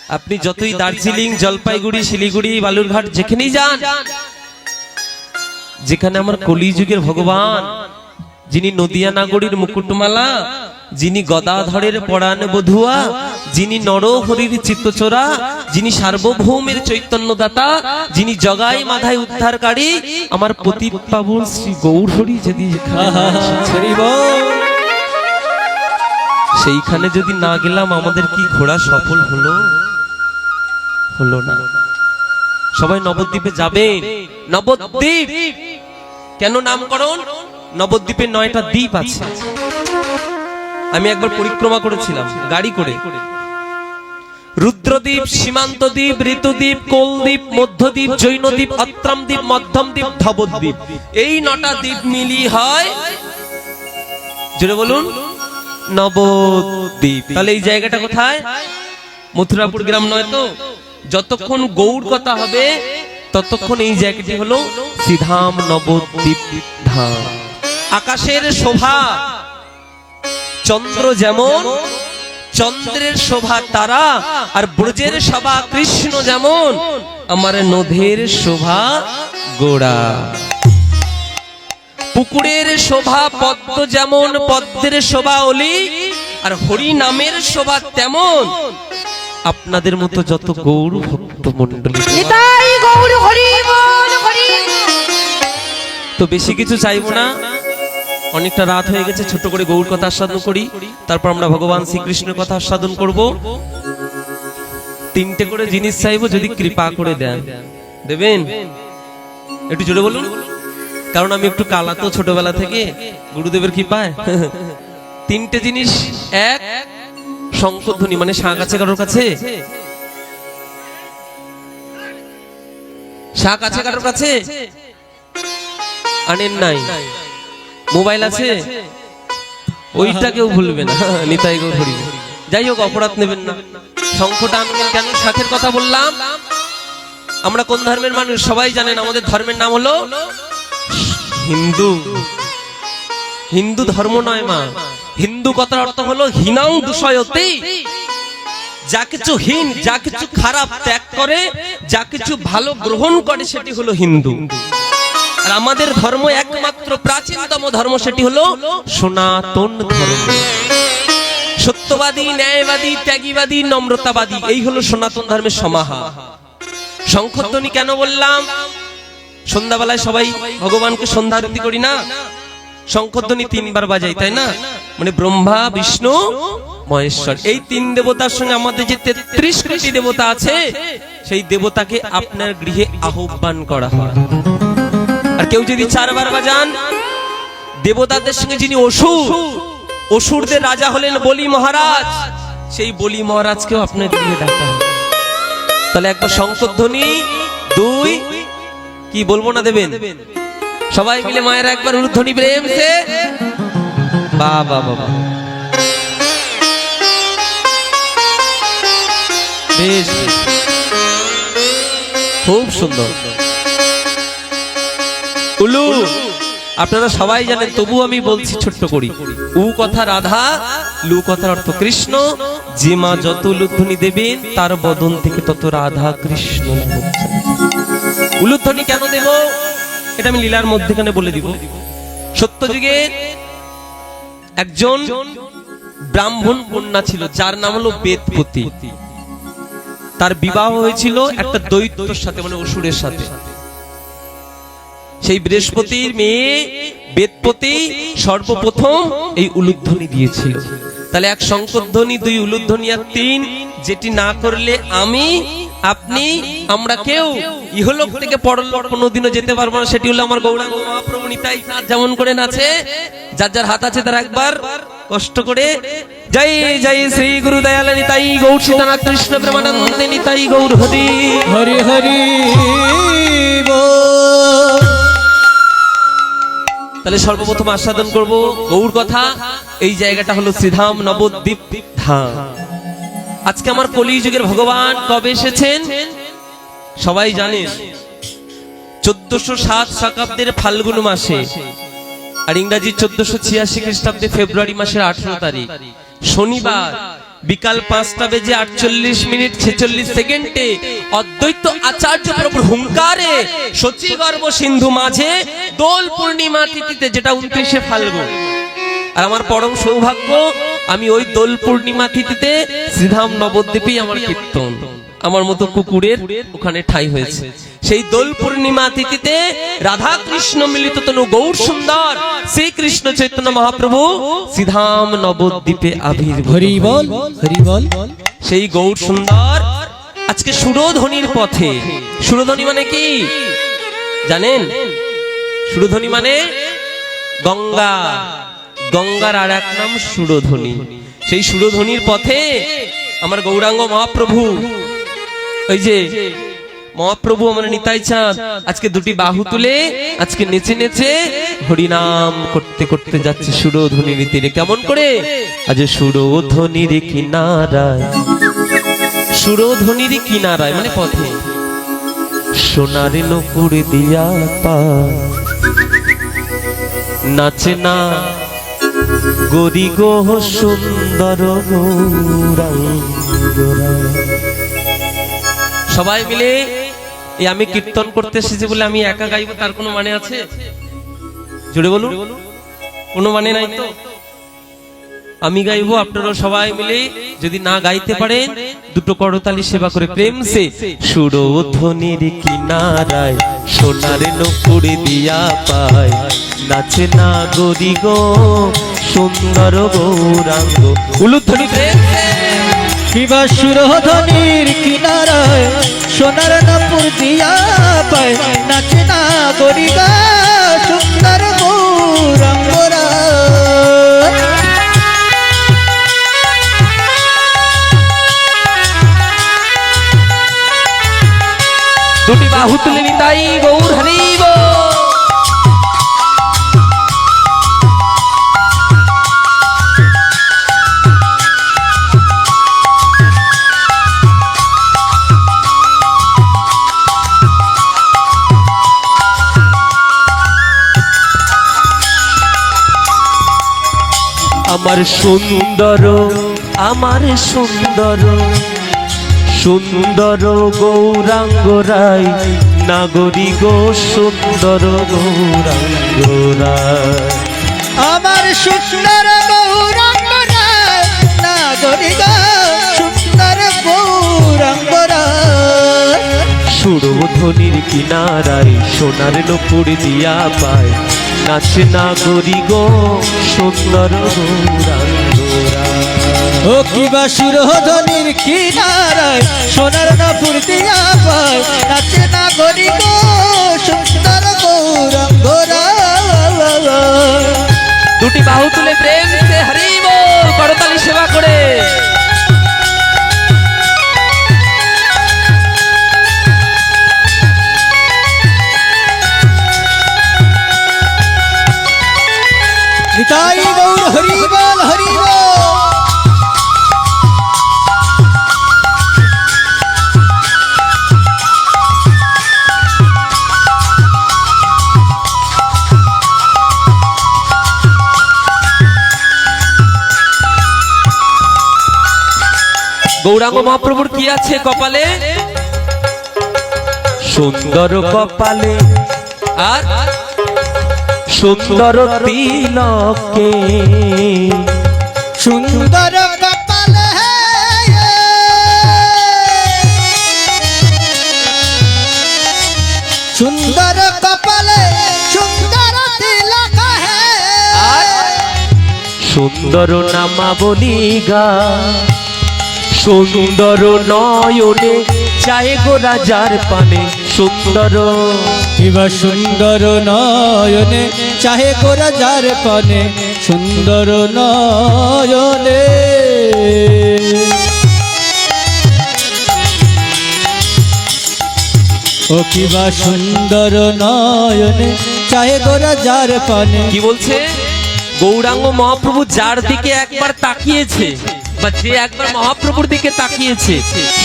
আপনি যতই দার্জিলিং, জলপাইগুড়ি, শিলিগুড়ি, বালুরঘাট যেখানেই যান, যেখানে আমার কলিযুগের ভগবান, যিনি নদিয়া নাগরীর মুকুটমালা, যিনি গদাধরের পরাণ বধুয়া, যিনি নরহরির চিত্তচোরা, যিনি সার্বভৌমের চৈতন্যদাতা, যিনি জগাই মাধায় উদ্ধারকারী, আমার পতিত পাবন শ্রী গৌরহরি যদি সেইখানে যদি না গেলাম, আমাদের কি ঘোড়া সফল হলো? হলো না। সবাই নবদ্বীপে যাবেন। নবদ্বীপ কেন নামকরণ? নবদ্বীপে 9টা দ্বীপ আছে। আমি একবার পরিক্রমা করেছিলাম গাড়ি করে। রুদ্রদ্বীপ, সীমান্ত দ্বীপ, ঋতুদ্বীপ, কোলদ্বীপ, মধ্যদ্বীপ, জৈনদ্বীপ, অত্রমদ্বীপ, মধ্যমদ্বীপ, ধবদ্বীপ, এই 9টা দ্বীপ মিলিয়ে হয়, জোরে বলুন, নবদ্বীপ। তাহলে এই জায়গাটা কোথায়? মথুরাপুর গ্রাম নয় তো? যতক্ষণ গৌড় কথা হবে ততক্ষণ এই জায়গাটি হলো শ্রীধাম নবদ্বীপ ধাম। আকাশের শোভা চন্দ্র যেমন, চন্দ্রের শোভা তারা, আর ব্রজের শোভা কৃষ্ণ যেমন, আমার নধের শোভা গোড়া। পুকুরের শোভা পদ্ম যেমন, পদ্মের শোভা অলি, আর হরি নামের শোভা তেমন আপনাদের মতো যত গৌর ভক্ত মন্ডলী। তো বেশি কিছু চাইবো না, অনেকটা রাত হয়ে গেছে, ছোট করে গৌর কথা আস্বাদন করি, তারপর আমরা ভগবান শ্রীকৃষ্ণের কথা আস্বাদন করব। 3টে করে জিনিস চাইবো, যদি কৃপা করে দেন। দেবেন? একটু জোরে বলুন, কারণ আমি একটু কালা তো ছোটবেলা থেকে, গুরুদেবের কৃপায়। 3টে জিনিস। এক, শঙ্খধ্বনি, মানে শাঁখ আছে কারোর কাছে? শাঁখ আছে কারোর কাছে? আনেন নাই? মোবাইল আছে? ওইটা কেউ ভুলবে না, নিতাই গৌর হরি। যাই হোক, অপরাধ নেবেন না। শঙ্খটা আনবেন কেন? শাঁখের কথা বললাম। আমরা কোন ধর্মের মানুষ সবাই জানেন, আমাদের ধর্মের নাম হলো হিন্দু। হিন্দু ধর্ম নয় মা। হিন্দু কথার অর্থ হলো হীনাং দুষয়তে, যা কিছু হীন, যা কিছু খারাপ ত্যাগ করে, যা কিছু ভালো গ্রহণ করে, সেটি হলো হিন্দু। আর আমাদের ধর্ম একমাত্র প্রাচীনতম ধর্ম, সেটি হলো সনাতন ধর্ম। সত্যবাদী, ন্যায়বাদী, ত্যাগীবাদী, নম্রতাবাদী, এই হলো সনাতন ধর্মের সমাহার। শঙ্খধ্বনি কেন বললাম? সন্ধ্যাবেলায় সবাই ভগবানকে সন্ধ্যা আরতি করি না? শঙ্খধ্বনি 3বার বাজাই, তাই না? মানে ব্রহ্মা, বিষ্ণু, মহেশ্বর, এই 3 দেবতার সঙ্গে আমাদের যে 33 কোটি দেবতা আছে, সেই দেবতাকে আপনার গৃহে আহ্বান করা হয়। আর কেউ যদি 4বার বাজান, দেবতাদের সঙ্গে যিনি অসুর, অসুরদের রাজা হলেন বলি মহারাজ, সেই বলি মহারাজকেও আপনার গৃহে ডাকা হয়। তাহলে একবার শঙ্খধ্বনি, 2 কি বলবো না, দেবেন? সবাই মিলে মায়ের একবার উলুধ্বনি প্রেম সে। বাবা বাবা, বেশ, খুব সুন্দর। উলু আপনারা সবাই জানেন, তবু আমি বলছি ছোট্ট করি। উ কথা রাধা, লু কথার অর্থ কৃষ্ণ। যে মা যত উলুধ্বনি দেবেন, তার বদন থেকে তত রাধা কৃষ্ণ। উলুধ্বনি কেন দেব, এটা আমি লীলার মধ্যখানে বলে দিব। সত্যযুগে একজন ব্রাহ্মণ কন্যা ছিল, যার নাম হলো বেদপতি। তার বিবাহ হয়েছিল একটা দৈত্যের সাথে, মানে অসুরের সাথে। সেই বৃহস্পতির মেয়ে বেদপতি সর্বপ্রথম এই উলুধ্বনি দিয়েছিল। তাহলে 1 শঙ্খধ্বনি, 2 উলুধ্বনি, আর 3 যেটি না করলে আমি, আপনি, আমরা কেউ ইহলোক থেকে পরলোক কোনোদিনও যেতে পারবো না, সেটি হলো আমার গৌরাঙ্গ মহাপ্রভু নিতাই চাঁদ যেমন করে নাচে। যার যার হাত আছে তারা একবার কষ্ট করে জয় জয় শ্রী গুরু দয়াল নিতাই গৌর সীতানাথ কৃষ্ণ প্রেমানন্দ নিতাই গৌর হরি হরি হরি বল। তাহলে সর্বপ্রথম আস্বাদন করব গৌর কথা। এই জায়গাটা হলো শ্রীধাম নবদ্বীপ ধাম। আজকে আমার কলিযুগের ভগবান কবে এসেছেন সবাই জানেন? 1407 শতাব্দীর ফাল্গুন মাসে, আর ইংরেজি 1486 খ্রিস্টাব্দে ফেব্রুয়ারি মাসের 18 তারিখ শনিবার বিকাল 5টা বেজে 48 মিনিট 46 সেকেন্ডে অদ্বৈত আচার্য প্রভুর হুঙ্কারে শচীগর্ভ সিন্ধু মাঝে দোল পূর্ণিমা তিথিতে, যেটা 29শে ফাল্গুন। আর আমার পরম সৌভাগ্য, আমি ওই দোল পূর্ণিমা তিথিতে শ্রীধাম নবদ্বীপেই আমার কীর্তন, আমার মতো কুকুরের ওখানে ঠাঁই হয়েছে। সেই দোল পূর্ণিমা তিথিতে রাধা কৃষ্ণ মিলিত তনু গৌর সুন্দর শ্রীকৃষ্ণ চৈতন্য মহাপ্রভু শ্রীধাম নবদ্বীপে আবির্ভূত। হরি বল, হরি বল। সেই গৌর সুন্দর আজকে সুরধ্বনির পথে। সুরধ্বনি মানে কি জানেন? সুরধ্বনি মানে গঙ্গা, গঙ্গার আর এক নাম সুরধ্বনি। সেই সুরধ্বনির পথে আমার গৌরাঙ্গ মহাপ্রভু, ওই যে মহাপ্রভু আমার নিতাই চাঁদ, আজকে দুটি বাহু তুলে আজকে নেচে নেচে হরিনাম করতে করতে যাচ্ছে সুরধ্বনির তীরে। কেমন করে? আজ সুরধ্বনির কিনারায়, সুরধ্বনির কিনারায় মানে পথে, সোনার নূপুর দিয়া পা নাচে না গরি গো সুন্দর গৌরাঙ্গরা। সবাই মিলে এই আমি কীর্তন করতে এসেছি বলে আমি একা গাইবো তার কোনো মানে আছে? জোরে বলুন, কোনো মানে নাই তো। আমি গাইবো, আপনারা সবাই মিলে যদি না গাইতে পারেন দুটো করতালি সেবা করে প্রেম সে সুরধ্বনির কিনারায় সোনার নূপুর দিয়া পায় নাচে না গরি গো সুন্দর গৌরাঙ্গ। উলুধ্বনি প্রেম সে। কিবা সুরধ্বনির কিনারায় সোনার নূপুর দিয়া পায় নাচে না গরি গো সুন্দর গৌরাঙ্গরা। দুটি বাহু তুলে নিতাই গৌর হরি বল। আমার সুন্দর, আমার সুন্দর সুন্দর গৌরাঙ্গ রায় নাগরী গো সুন্দর গৌরাঙ্গ রায়। আমার সুন্দর গৌরাঙ্গ রায় নাগরী গো সুন্দর গৌরাঙ্গ রায়। সুরধ্বনির কিনারায় সোনার নূপুর দিয়া পায় নাচে নাগরী গো সুন্দর গৌরাঙ্গ রায়। ও কিবা সুরধ্বনির কিনারায় সোনার নূপুর দিয়া পায় নাচে না গরি গো সুন্দর গৌরাঙ্গ রায়। দুটি বাহু তুলে প্রেম সে হরি বল করতালি সেবা করে। নিতাই গৌর হরি বল, হরি বল। গৌরাঙ্গ মহাপ্রভুর কি আছে কপালে? সুন্দর কপালে আর সুন্দর তিলকে। সুন্দর কপালে সুন্দর কপালে সুন্দর তিলক আর সুন্দর নামাবলী গা সুন্দর নয়নে চায়ে গো রাজার পানে। সুন্দর কিবা সুন্দর নয়নে চাহে গো রাজার পানে। সুন্দর নয়নে ও কিবা সুন্দর নয়নে চাহে গো রাজার পানে। কি বলছে? গৌরাঙ্গ মহাপ্রভু যার দিকে একবার তাকিয়েছে বা যে একবার মহাপ্রভুর দিকে তাকিয়েছে,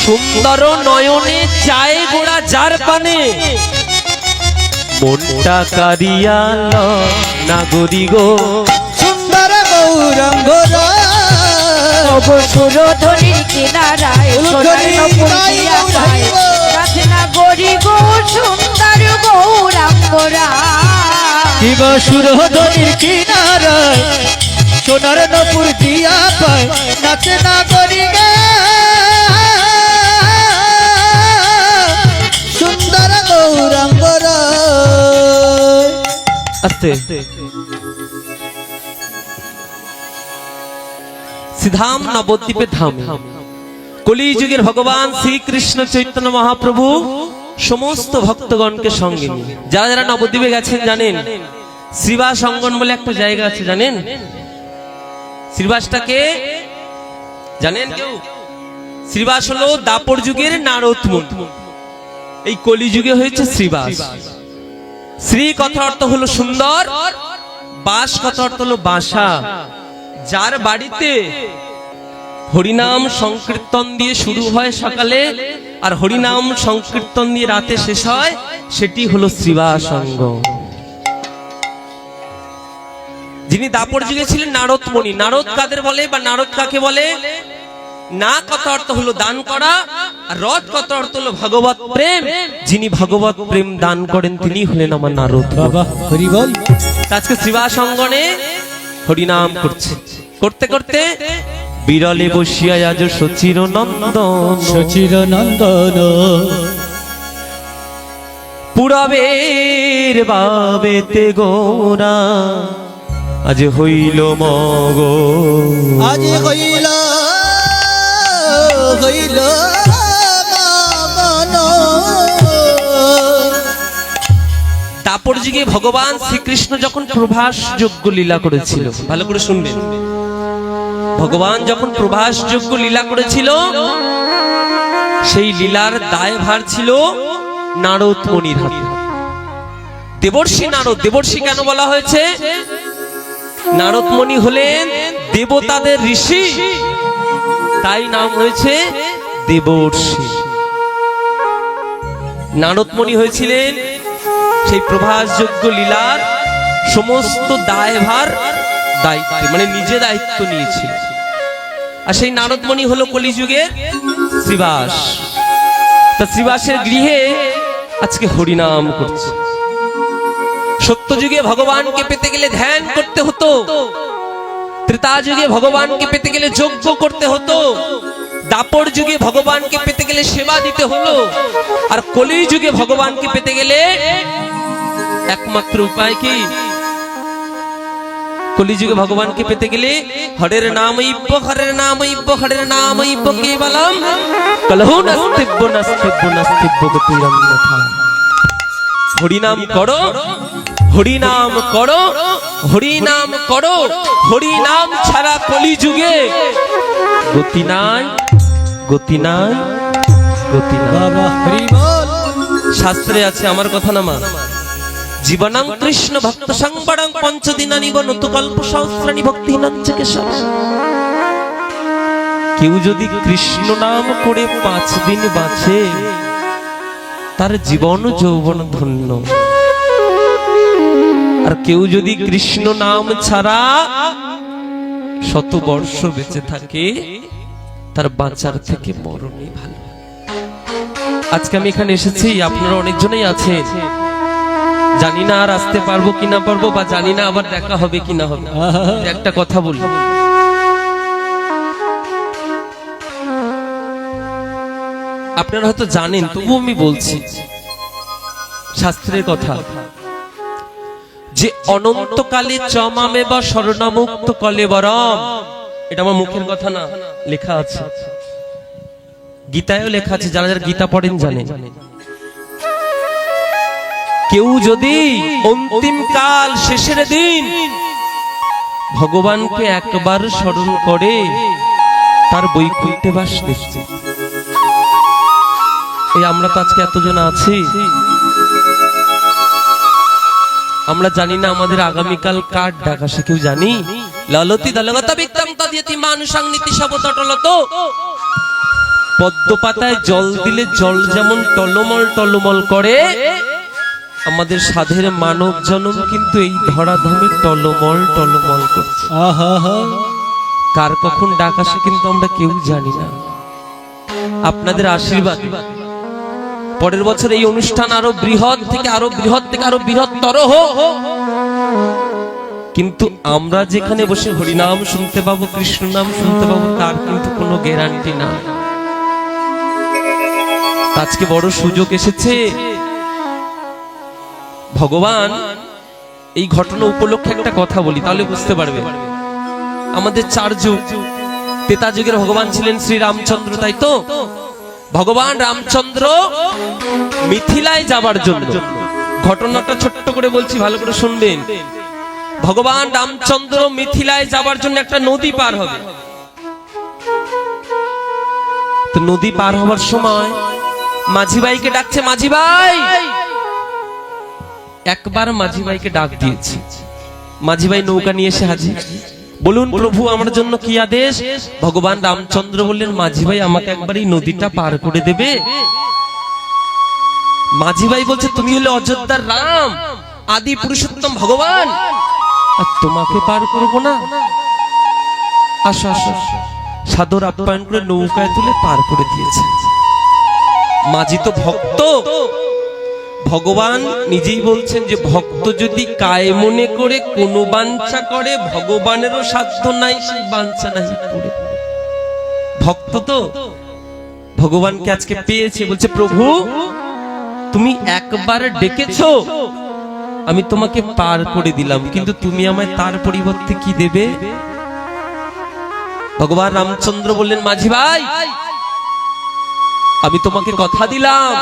সুন্দর নয়নে চায় গোড়া যার পানে। মনটা কারিয়াল নাগরী গো সুন্দর গৌরাঙ্গ রায়। ওগো সুরধনির কিনারায় সোনার নপুর দিয়া পায় রাধনা গরি গো সুন্দর গৌরাঙ্গরা কি গো সুরধনির কিনারায় সোনার নপুর দিয়া পায় নাচে না করি গে সুন্দর গৌরাঙ্গরা। আস্তে সিধাম নবদ্বীপে ধাম কলিযুগের ভগবান শ্রীকৃষ্ণ চৈতন্য মহাপ্রভু সমস্ত ভক্তগণকে সঙ্গে নিয়ে যারা যারা নবদ্বীপে গেছেন জানেন শ্রীবাস অঙ্গন বলে একটা জায়গা আছে, জানেন শ্রীবাসটাকে জানেন কেউ? শ্রীবাস হলো দাপর যুগের নারদ মুনি, এই কলিযুগে হয়েছে শ্রীবাস। শ্রী কথা অর্থ হলো সুন্দর, বাস কথা অর্থ হলো বাসা। যার বাড়িতে হরিনাম সংকীর্তন দিয়ে শুরু হয় সকালে আর হরিনাম সংকীর্তন দিয়ে রাতে শেষ হয়, সেটি হলো শ্রীবাস অঙ্গ। যিনি দাপর যুগে ছিলেন নারদ মুনি। নারদ কাদের বলে বা নারদ কাকে বলে? না কথা অর্থ হলো দান করা, আর রথ কথা অর্থ হলো ভগবত প্রেম। যিনি ভগবত প্রেম দান করেন তিনি হলেন আমার নারদ বাবা হরি বল। আজকে শ্রীবাস অঙ্গনে হরিনাম করছে, করতে করতে বিরলে বসিয়া আজ সচির নন্দন সচির নন্দন পুরবের বাবেতে গোরা আজ হইল মগ আজ হইল হইল মগন। দাপর যুগে ভগবান শ্রীকৃষ্ণ যখন প্রভাস যোগ্য লীলা করেছিল, ভালো করে শুনবেন, ভগবান যখন প্রভাস যোগ্য লীলা করেছিল সেই লীলার দায়ভার ছিল নারদ মুনির হাতে। দেবর্ষি নারদ, দেবর্ষি কেন বলা হয়েছে? নারদ মুনি হলেন দেবতাদের ঋষি, তাই নাম হয়েছে দেবর্ষি। নারদ মুনি হয়েছিলেন সেই প্রভাস যোগ্য লীলার সমস্ত দায়ভার দায়িত্ব, মানে নিজে দায়িত্ব নিয়েছিল। আর সেই নারদ মুনি হলো কলিযুগে শ্রীবাস। তা শ্রীবাসের গৃহে আজকে হরিনাম করছে। সত্য যুগে ভগবানকে পেতে গেলে ধ্যান করতে হতো, ত্রেতা যুগে ভগবানকে পেতে গেলে যজ্ঞ করতে হতো, দাপর যুগে ভগবানকে পেতে গেলে সেবা দিতে হলো, আর কলি যুগে ভগবানকে পেতে গেলে একমাত্র উপায় কি? কলিযুগে ভগবানকে পেতে গেলে হরের নামৈব হরের নামৈব হরের নামৈব কেবলম কলহু নাস্তিব্য নাস্তিব্য নাস্তিব্য গতিরন্যথা। হরিনাম করো, হরিনাম করো, হরিনাম করো, হরিনাম ছাড়া কলিযুগে গতি নাই, গতি নাই, গতি নাই। বাবা হরি বল। শাস্ত্রে আছে, আমার কথা না মা, জীবনাং কৃষ্ণ ভক্ত সংবরং পঞ্চদিনানি গণতুকল্প সহস্রাণি ভক্তিহীনাং চ কেশব। কেউ যদি কৃষ্ণ নাম করে 5 দিন বাঁচে তার জীবন যৌবন ধন্য, আর কেউ যদি কৃষ্ণ নাম ছাড়া 100 বর্ষ বেঁচে থাকে তার বাঁচার থেকে মরণই ভালো। আজকে আমি এখানে এসেছি, আপনারা অনেকজনই আছেন, জানি না আর আসতে পারবো কিনা পারবো, বা জানি না আবার দেখা হবে কিনা হবে। একটা কথা বলি, আপনারা হয়তো জানেন, তবু আমি বলছি শাস্ত্রের কথা, যে অনন্তকালে চমামে বা শরণামুক্ত কলেবরম, এটা আমার মুখের কথা না, লেখা আছে গীতায়ও লেখা আছে, যারা যারা গীতা পড়েন জানেন। কেউ যদি অন্তিম কাল শেষের দিন ভগবানকে একবার স্মরণ করে তার বৈকুণ্ঠে বাস নিশ্চিত। এই আমরা তো আজকে এতজন আছি, আমরা জানি না আমাদের আগামীকাল কার ডাক আসে, কেউ জানি? ললতি দলগত বিক্রম তদ্যতি মানুষাং নীতি সবতটলত। পদ্ম পাতায় জল দিলে জল যেমন টলমল টলমল করে, আমাদের সাধের মানব জনম কিন্তু এই ধরাধামে টলমল টলমল করছে। কার কখন ডাক আসে কিন্তু আমরা কেউ জানি না। আপনাদের আশীর্বাদ পরের বছর এই অনুষ্ঠান আরো বৃহৎ থেকে আরো বৃহত্তর হোক। কিন্তু আমরা যেখানে বসে হরিনাম শুনতে পাবো, কৃষ্ণ নাম শুনতে পাবো, তার কিন্তু কোনো গ্যারান্টি না। আজকে বড় সুযোগ এসেছে। ভগবান এই ঘটনা উপলক্ষে একটা কথা বলি, তাহলে বুঝতে পারবে। আমাদের 4 যুগ, ত্রেতা যুগের ভগবান ছিলেন শ্রী রামচন্দ্র, তাই তো? ভগবান রামচন্দ্র মিথিলায় যাবার জন্য, ঘটনাটা ছোট্ট করে বলছি, ভালো করে শুনবেন। ভগবান রামচন্দ্র মিথিলায় যাবার জন্য একটা নদী পার হবে। তো নদী পার হবার সময় মাঝি ভাইকে ডাকছে, মাঝি ভাই। একবার মাঝি ভাইকে ডাক দিয়েছে, মাঝি ভাই নৌকা নিয়ে এসে হাজির। বলুন প্রভু আমার জন্য কি আদেশ? ভগবান রামচন্দ্র বললেন, মাঝি ভাই আমাকে একবার এই নদীটা পার করে দেবে। মাঝি ভাই বলছে, তুমি হলে অযোধ্যার রাম, আদি পুরুষোত্তম ভগবান, আর তোমাকে পার করবো না? আসো আসো। সাদর আপ্যায়ন করে নৌকায় তুলে পার করে দিয়েছে। মাঝি তো ভক্ত, ভগবান নিজেই বলছেন যে ভক্ত যদি কায় মনে করে কোনো বাঞ্ছা করে, ভগবানেরও সাধ্য নাই সেই বাঞ্ছা নাই করে। ভক্ত তো ভগবানকে আজকে পেয়েছে, বলছে প্রভু তুমি একবার ডেকেছো, আমি তোমাকে পার করে দিলাম, কিন্তু তুমি আমায় তার পরিবর্তে কি দেবে? ভগবান রামচন্দ্র বললেন, মাঝি ভাই আমি তোমাকে কথা দিলাম,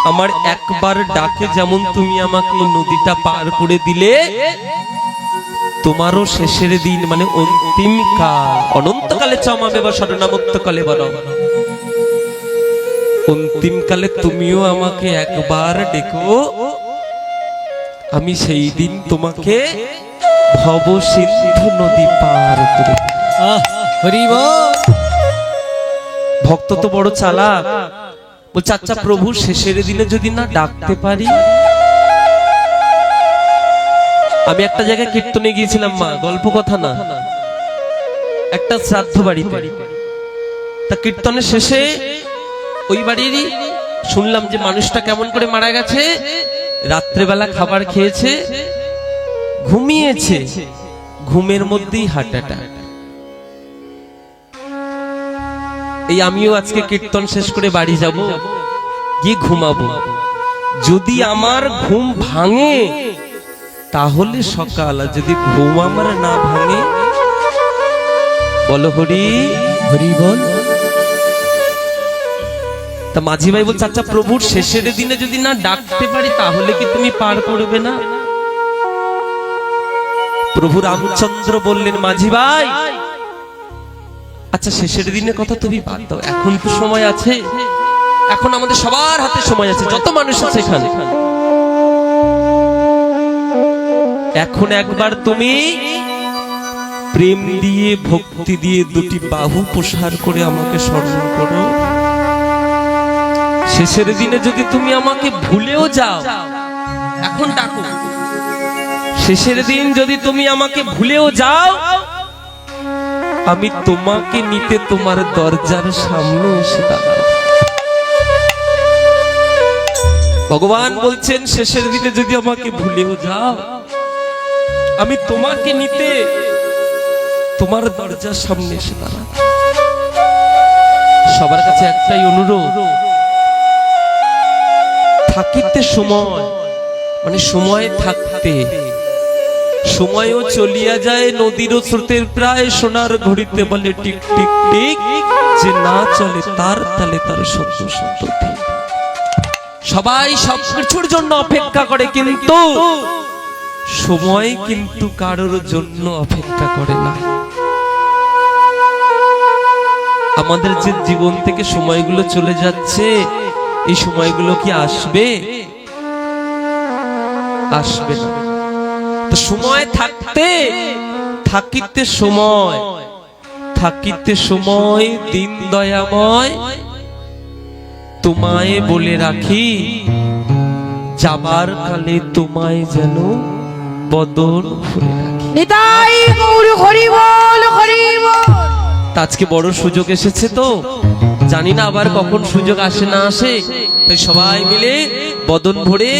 আমার একবার ডাকে যেমন তুমি আমাকে নদীটা পার করে দিলে, তোমারও শেষের দিন মানে অন্তিম কাল, অনন্তকালে চমাবে বা শরণামুক্ত কালে বড়, অন্তিম কালে তুমিও আমাকে একবার ডেকো, আমি সেই দিন তোমাকে ভব সিন্ধু নদী পার করে। হরি বল। ভক্ত তো বড় চালাক, বলছে আচ্ছা প্রভু শেষের দিনে যদি না ডাকতে পারি। আমি একটা জায়গায় কীর্তনে গিয়েছিলাম, মা, গল্প কথা না, একটা শ্রাদ্ধ বাড়িতে। তা কীর্তনের শেষে ওই বাড়িরই শুনলাম যে মানুষটা কেমন করে মারা গেছে। রাত্রেবেলা খাবার খেয়েছে, ঘুমিয়েছে, ঘুমের মধ্যেই হার্ট অ্যাটাক। এই আমিও আজকে কীর্তন শেষ করে বাড়ি যাব, গিয়ে ঘুমাবো। যদি আমার ঘুম ভাঙে তাহলে সকাল, আর যদি ঘুম আমার না ভাঙে, বলো হরি হরি বল। তা মাঝি ভাই বলছে আচ্ছা প্রভুর শেষের দিনে যদি না ডাকতে পারি তাহলে কি তুমি পার করবে না? প্রভু রামচন্দ্র বললেন, মাঝি ভাই আচ্ছা শেষের দিনের কথা তুমি বাদ দাও, এখন তো সময় আছে, এখন আমাদের সবার হাতে সময় আছে, যত মানুষ আছে এখানে। এখন একবার তুমি প্রেম দিয়ে ভক্তি দিয়ে দুটি বাহু প্রসার করে আমাকে স্মরণ করো। শেষের দিনে যদি তুমি আমাকে ভুলেও যাও, এখন ডাকো, শেষের দিন যদি তুমি আমাকে ভুলেও যাও, আমি তোমাকে নিতে তোমার দরজার সামনে এসে দাঁড়াবো। ভগবান বলছেন শেষের দিনে যদি আমাকে ভুলেও যাও, আমি তোমাকে নিতে তোমার দরজার সামনে এসে দাঁড়াবো। সবার কাছে একটাই অনুরোধ, থাকিতে সময় মানে সময় থাকতে, সময়ও চলিয়া যায় নদীরও স্রোতের প্রায়, সোনার ঘড়িতে বলে টিক টিক টিক, যে না চলে তার তালে তার সত্য সত্য। সবাই সব কিছুর জন্য অপেক্ষা করে, কিন্তু সময় কিন্তু কারোর জন্য অপেক্ষা করে না। আমাদের যে জীবন থেকে সময়গুলো চলে যাচ্ছে, এই সময়গুলো কি আসবে? আসবে না। তো সময় থাকতে থাকিতে সময়, থাকিতে সময় দিন দয়াময়, তোমায় বলে রাখি যাবার কালে তোমায় যেন বদন ভরে রাখি। নিতাই গৌর হরি বল হরি বল। তা আজকে বড় সুযোগ এসেছে তো, জানি না আবার কখন সুযোগ আসে না আসে, তাই সবাই মিলে বদন ভরে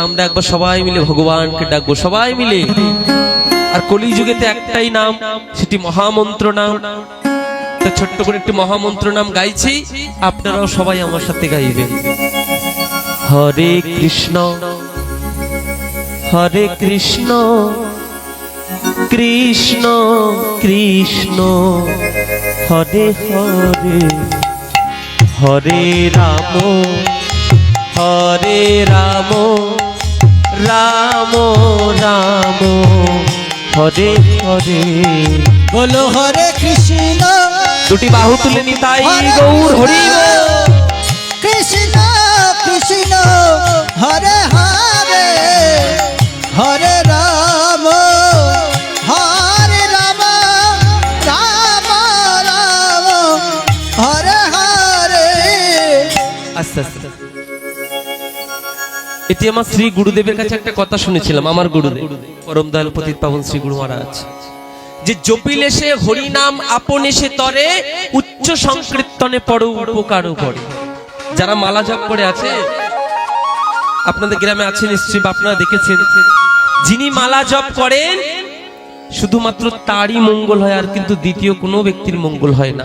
আমরা একবার সবাই মিলে ভগবানকে ডাকবো সবাই মিলে। আর কলিযুগেতে একটাই নাম, সেটি মহামন্ত্র নাম। তা ছোট্ট করে একটি মহামন্ত্র নাম গাইছি, আপনারাও সবাই আমার সাথে গাইবেন। হরে কৃষ্ণ হরে কৃষ্ণ কৃষ্ণ কৃষ্ণ হরে হরে, হরে রাম হরে রাম রাম রাম হরে হরে। বলো হরে কৃষ্ণ, দুটি বাহু তুলে নিতাই গৌর হরি বল। কৃষ্ণ কৃষ্ণ হরে হরে, হরে রাম হরে রাম রাম রাম হরে হরে। আস্তে আস্তে। এটি আমার শ্রী গুরুদেবের কাছে একটা কথা শুনেছিলাম, আমার গুরুদেব পরম দয়াল পতিত পাবন শ্রী গুরু মহারাজ, যে জপিলে সে হরি নাম আপনে সে তরে, উচ্চ সংকীর্তনে পড়ো উপকার করে। যারা মালা জপ করে আছে, আপনাদের গ্রামে আছে নিশ্চয়ই, আপনারা দেখেছেন, যিনি মালা জপ করেন শুধুমাত্র তারই মঙ্গল হয়, আর কিন্তু দ্বিতীয় কোনো ব্যক্তির মঙ্গল হয় না।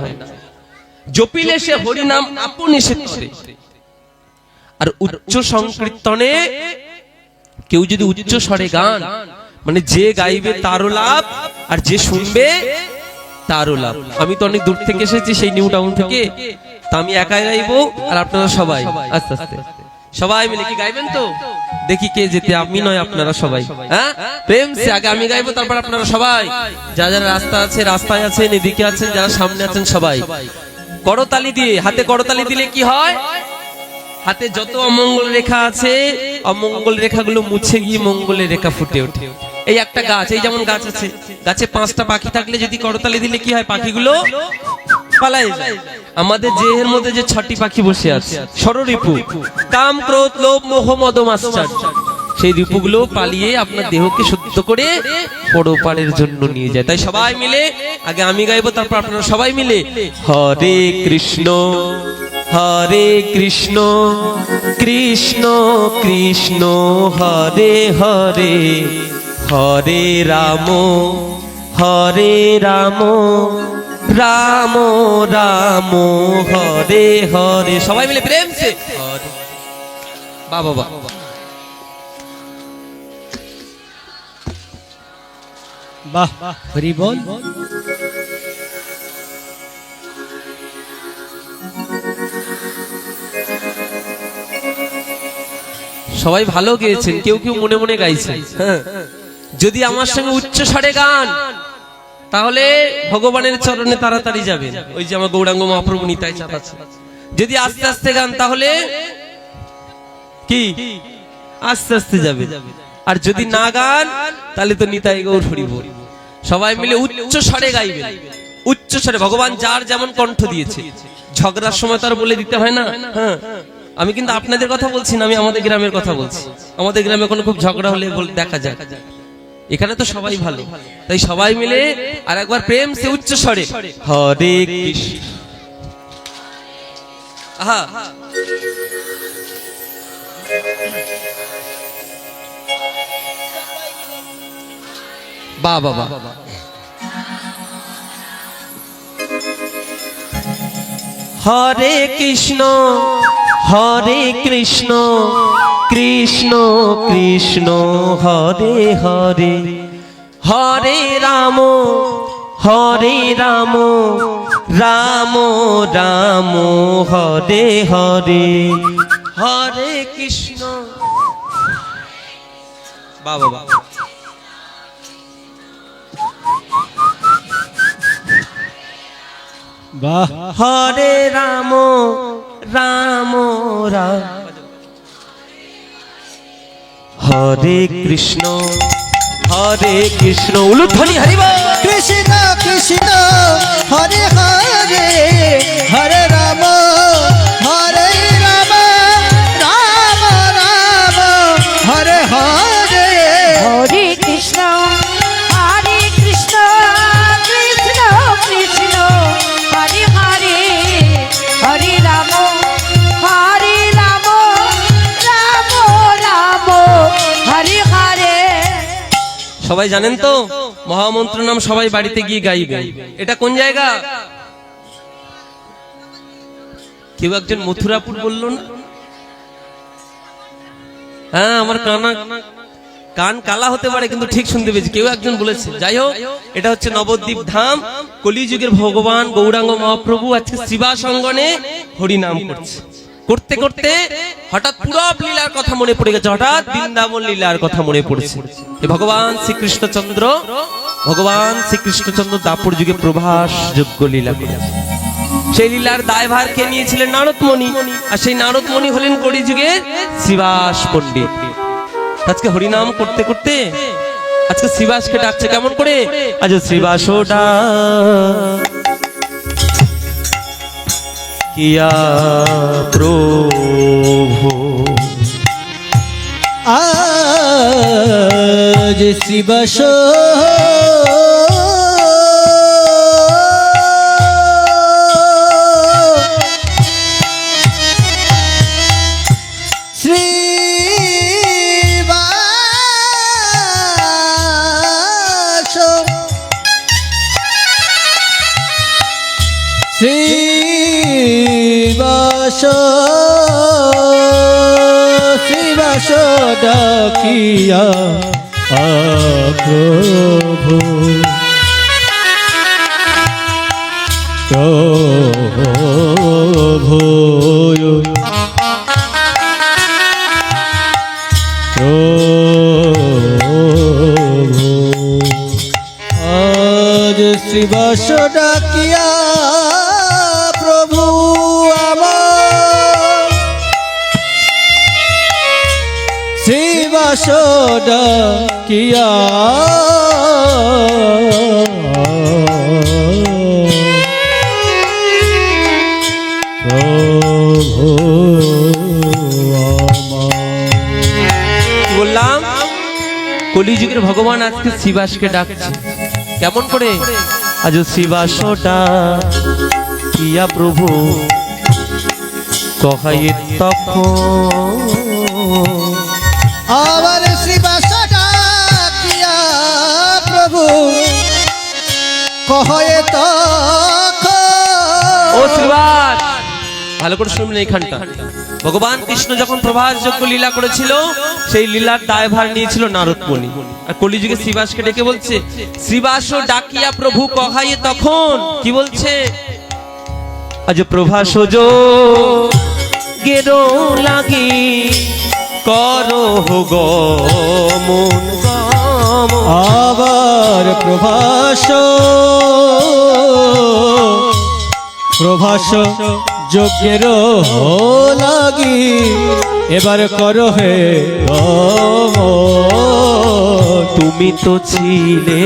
জপিলে সে হরি নাম আপনে সে তরে। আর উচ্চ সংকীর্তনে কেউ যদি উচ্চ স্বরে গান, মানে যে গাইবে তারও লাভ, আর যে শুনবে তারও লাভ। আমি তো অনেক দূর থেকে এসেছি, সেই নিউ টাউন থেকে, তা আমি একাই গাইবো, আর আপনারা সবাই আস্তে আস্তে সবাই মিলে কি গাইবেন তো? দেখি কে যেতে, আমি নয় আপনারা সবাই। হ্যাঁ, প্রেম সে আগে আমি গাইবো, তারপর আপনারা সবাই, যারা যারা রাস্তা আছে রাস্তায় আছেন, এদিকে আছেন, যারা সামনে আছেন সবাই করতালি দিয়ে, হাতে করতালি দিলে কি হয়, হাতে যত অমঙ্গল রেখা আছে অমঙ্গল রেখাগুলো মুছে গিয়ে মঙ্গলের রেখা ফুটে ওঠে। এই একটা গাছ, এই যেমন গাছ আছে, গাছে 5টা পাখি থাকলে যদি করতালি দিলে কি হয়, পাখিগুলো পালায় যায়। আমাদের দেহের মধ্যে যে 6টি পাখি বসে আছে, ষড়রিপু, কাম ক্রোধ লোভ মোহ মদ মাশ্চর্য, সেই রিপুগুলো পালিয়ে আপনার দেহকে শুদ্ধ করে পরপারের জন্য নিয়ে যায়। তাই সবাই মিলে, আগে আমি গাইবো, তারপর আপনারা সবাই মিলে হরে কৃষ্ণ হরে কৃষ্ণ কৃষ্ণ কৃষ্ণ হরে হরে, হরে রাম রাম রাম হরে হরে। সবাই মিলে প্রেম সে হরে। বাবা বাবা, বাহ হরি বল। সবাই ভালো গেয়েছেন, কেউ কেউ মনে মনে গাইছেন। হ্যাঁ, যদি আমার সঙ্গে উচ্চ স্বরে গান, তাহলে ভগবানের চরণে তাড়াতাড়ি যাবেন। ওই যে আমার গৌরাঙ্গ মহাপ্রভু নিতাই চাঁদ আছে। যদি আস্তে আস্তে গান, তাহলে কি আস্তে আস্তে যাবে। আর যদি না গান, তাহলে তো নিতাই গৌর হরি বল। সবাই মিলে উচ্চ স্বরে গাইবেন, উচ্চ স্বরে। ভগবান যার যেমন কণ্ঠ দিয়েছে, ঝগড়ার সময় তার বলে দিতে হয় না। হ্যাঁ, আমি কিন্তু আপনাদের কথা বলছি না, আমি আমাদের গ্রামের কথা বলছি। আমাদের গ্রামে কোনো খুব ঝগড়া হলে দেখা যায়, এখানে তো সবাই ভালো। তাই সবাই মিলে আর একবার প্রেম সে উচ্চ স্বরে হরে কৃষ্ণ। আহা, বাবা বাবা, হরে কৃষ্ণ কৃষ্ণ কৃষ্ণ হরে হরে, হরে রাম রাম রাম হরে হরে, হরে কৃষ্ণ। বাবা বাবা, বাহ হরে রাম রাম রাম, হরে কৃষ্ণ উলুধ্বনি হরি বল। কৃষ্ণ কৃষ্ণ হরে হরে, হরে রাম রাম রাম হরে হরে। হরে কৃষ্ণ হরে সবাই জানেন তো মহামন্ত্র নাম সবাই বাড়িতে গিয়ে গাইবে। এটা কোন জায়গা? কেউ একজন মথুরাপুর বললো না? হ্যাঁ, আমার কান কালা হতে পারে কিন্তু ঠিক শুনতে পেয়েছি, কেউ একজন বলেছে। যাই হোক, এটা হচ্ছে নবদ্বীপ ধাম। কলিযুগের ভগবান গৌরাঙ্গ মহাপ্রভু আজকে শ্রীবাস অঙ্গনে হরিনাম করছে। করতে করতে হঠাৎ পুরব লীলার কথা মনে পড়ে গেছে, হঠাৎ বৃন্দাবন লীলার কথা মনে পড়েছে। ভগবান শ্রীকৃষ্ণচন্দ্র দাপর যুগে প্রভাস যোগ্য লীলা করেছে। সেই লীলার দায়ভার কে নিয়েছিলেন? নারদমণি। আর সেই নারদমণি হলেন কলিযুগের শ্রীবাস পণ্ডিত। আজকে হরিনাম করতে করতে আজকে শ্রীবাসকে ডাকছে কেমন করে? আজ শ্রীবাস কিয়া প্রভু, আজ শ্রীবাস শ্রীবাস ডাকিয়া প্রভু, প্রভু আজ শ্রীবাস ডাকিয়া প্রভু আমার, শ্রীবাস ডাকিয়া প্রভু আমার। বললাম কলিযুগের ভগবান আজকে শ্রীবাসকে ডাকছে কেমন করে? আজ শ্রীবাস ডাকিয়া প্রভু কহায়ে তখন, আবার শ্রীবাস ডাকিয়া প্রভু কহে তখন। ও শ্রীবাস, ভালো করে শুনবেন এইখানটা। ভগবান কৃষ্ণ যখন প্রভাস যজ্ঞ লীলা করেছিল, সেই লীলার দায়ভার নিয়েছিল নারদমণি। আর কলিযুগে শ্রীবাসকে ডেকে বলছে শ্রীবাস ডাকিয়া প্রভু কহায়ে তখন। কি বলছে? আজ প্রভাস গেরো লাগি করো গমন গমন, আবার প্রভাস যজ্ঞের লাগি এবার করো হে গমন। তুমি তো ছিলে,